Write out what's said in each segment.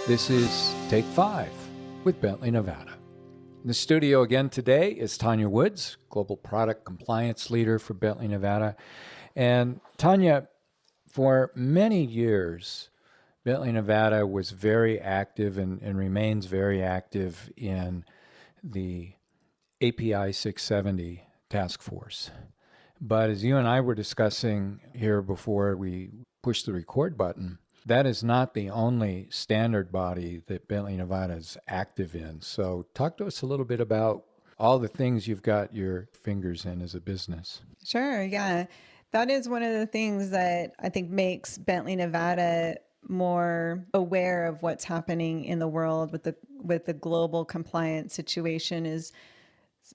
This is Take 5 with Bentley, Nevada. In the studio again today is Tanya Woods, Global Product Compliance Leader for Bentley, Nevada. And Tanya, for many years, Bentley, Nevada was very active and remains very active in the API 670 task force. But as you and I were discussing here before we pushed the record button, that is not the only standard body that Bentley, Nevada is active in. So talk to us a little bit about all the things you've got your fingers in as a business. Sure, yeah. That is one of the things that I think makes Bentley, Nevada more aware of what's happening in the world with the global compliance situation is,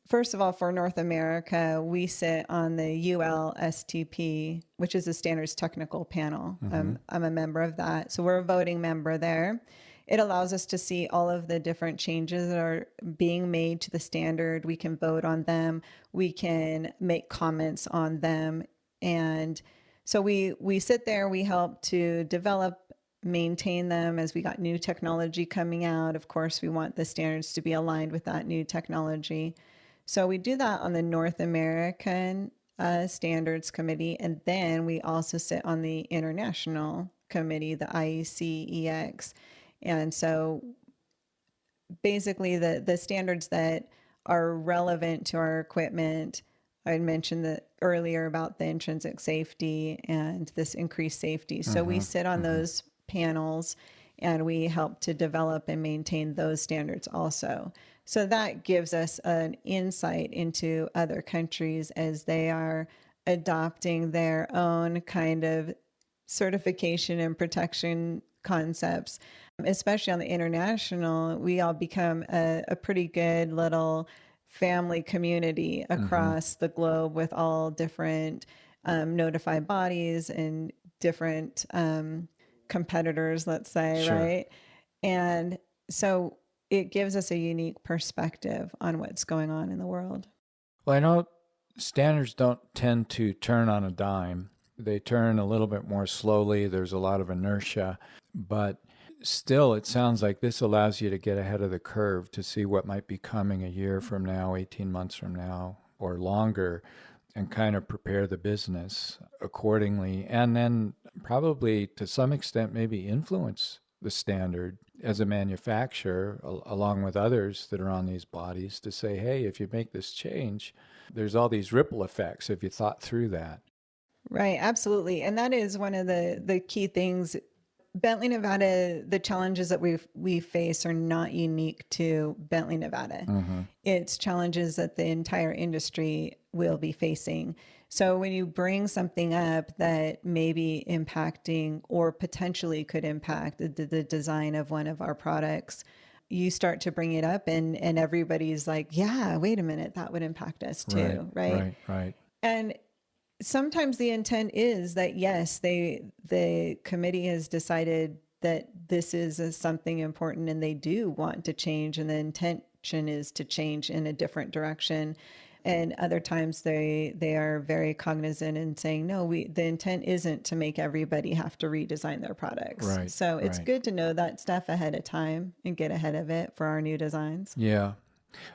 first of all, for North America, we sit on the ULSTP, which is the Standards Technical Panel. I'm a member of that. So we're a voting member there. It allows us to see all of the different changes that are being made to the standard. We can vote on them. We can make comments on them. And so we sit there, we help to develop, maintain them as we got new technology coming out. Of course, we want the standards to be aligned with that new technology. So we do that on the North American Standards Committee. And then we also sit on the International Committee, the IEC-EX. And so basically the standards that are relevant to our equipment, I mentioned that earlier about the intrinsic safety and this increased safety. So we sit on those panels and we help to develop and maintain those standards also. So that gives us an insight into other countries as they are adopting their own kind of certification and protection concepts. Especially on the international, we all become a pretty good little family community across the globe with all different notified bodies and different competitors, let's say, Sure. right? And so it gives us a unique perspective on what's going on in the world. Well, I know standards don't tend to turn on a dime. They turn a little bit more slowly. There's a lot of inertia, but still, it sounds like this allows you to get ahead of the curve to see what might be coming a year from now, 18 months from now, or longer, and kind of prepare the business accordingly. And then probably to some extent, maybe influence the standard as a manufacturer, along with others that are on these bodies, to say, hey, if you make this change, there's all these ripple effects. Have you thought through that? Right, absolutely. And that is one of the key things. Bentley, Nevada, the challenges that we face are not unique to Bentley, Nevada. It's challenges that the entire industry will be facing. So when you bring something up that may be impacting or potentially could impact the design of one of our products, you start to bring it up and everybody's like, yeah, wait a minute, that would impact us too, right? Right. And sometimes the intent is that, yes, the committee has decided that this is something important and they do want to change, and the intention is to change in a different direction. And other times they are very cognizant and saying, no, the intent isn't to make everybody have to redesign their products. Right, So it's right. good to know that stuff ahead of time and get ahead of it for our new designs. Yeah.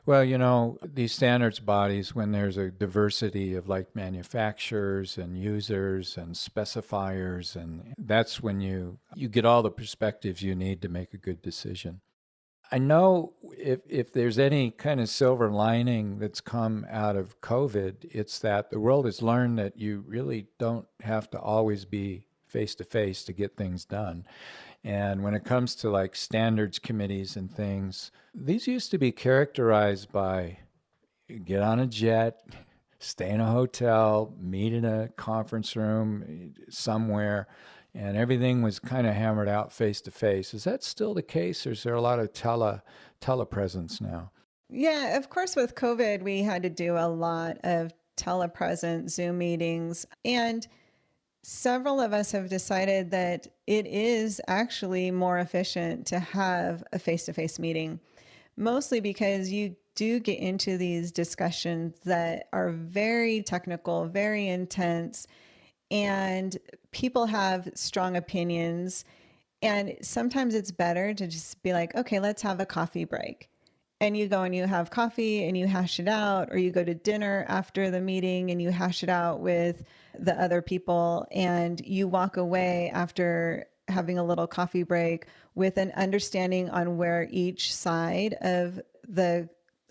Well, these standards bodies, when there's a diversity of like manufacturers and users and specifiers, and that's when you get all the perspectives you need to make a good decision. I know if there's any kind of silver lining that's come out of COVID, it's that the world has learned that you really don't have to always be face to face to get things done. And when it comes to like standards committees and things, these used to be characterized by get on a jet, stay in a hotel, meet in a conference room somewhere, and everything was kind of hammered out face to face. Is that still the case, or is there a lot of telepresence now? Yeah, of course, with COVID, we had to do a lot of telepresence Zoom meetings. And several of us have decided that it is actually more efficient to have a face-to-face meeting, mostly because you do get into these discussions that are very technical, very intense, and people have strong opinions. And sometimes it's better to just be like, okay, let's have a coffee break. And you go and you have coffee and you hash it out, or you go to dinner after the meeting and you hash it out with the other people, and you walk away after having a little coffee break with an understanding on where each side of the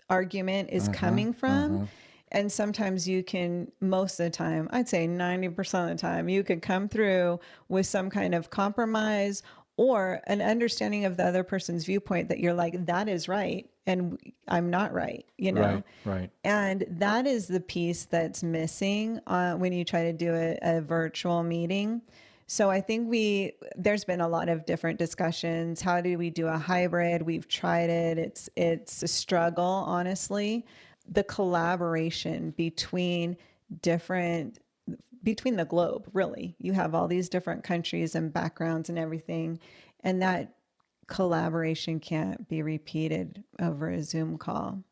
argument is Mm-hmm. coming from. Mm-hmm. And sometimes you can, most of the time, I'd say 90% of the time, you could come through with some kind of compromise or an understanding of the other person's viewpoint that you're like, that is right. And I'm not right, you know? Right. Right. And that is the piece that's missing when you try to do a virtual meeting. So I think there's been a lot of different discussions. How do we do a hybrid? We've tried it. It's a struggle, honestly. The collaboration different between the globe, really. You have all these different countries and backgrounds and everything, and that collaboration can't be repeated over a Zoom call.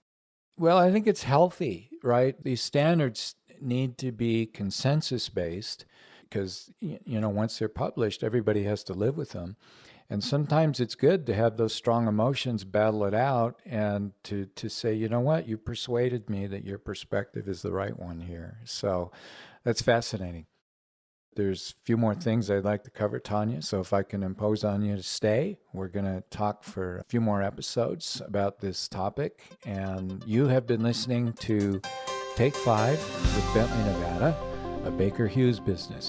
Well, I think it's healthy, right? These standards need to be consensus based because, once they're published, everybody has to live with them. And sometimes it's good to have those strong emotions battle it out and to say, you know what, you persuaded me that your perspective is the right one here. So that's fascinating. There's a few more things I'd like to cover, Tanya. So if I can impose on you to stay, we're going to talk for a few more episodes about this topic. And you have been listening to Take 5 with Bentley, Nevada, a Baker Hughes business.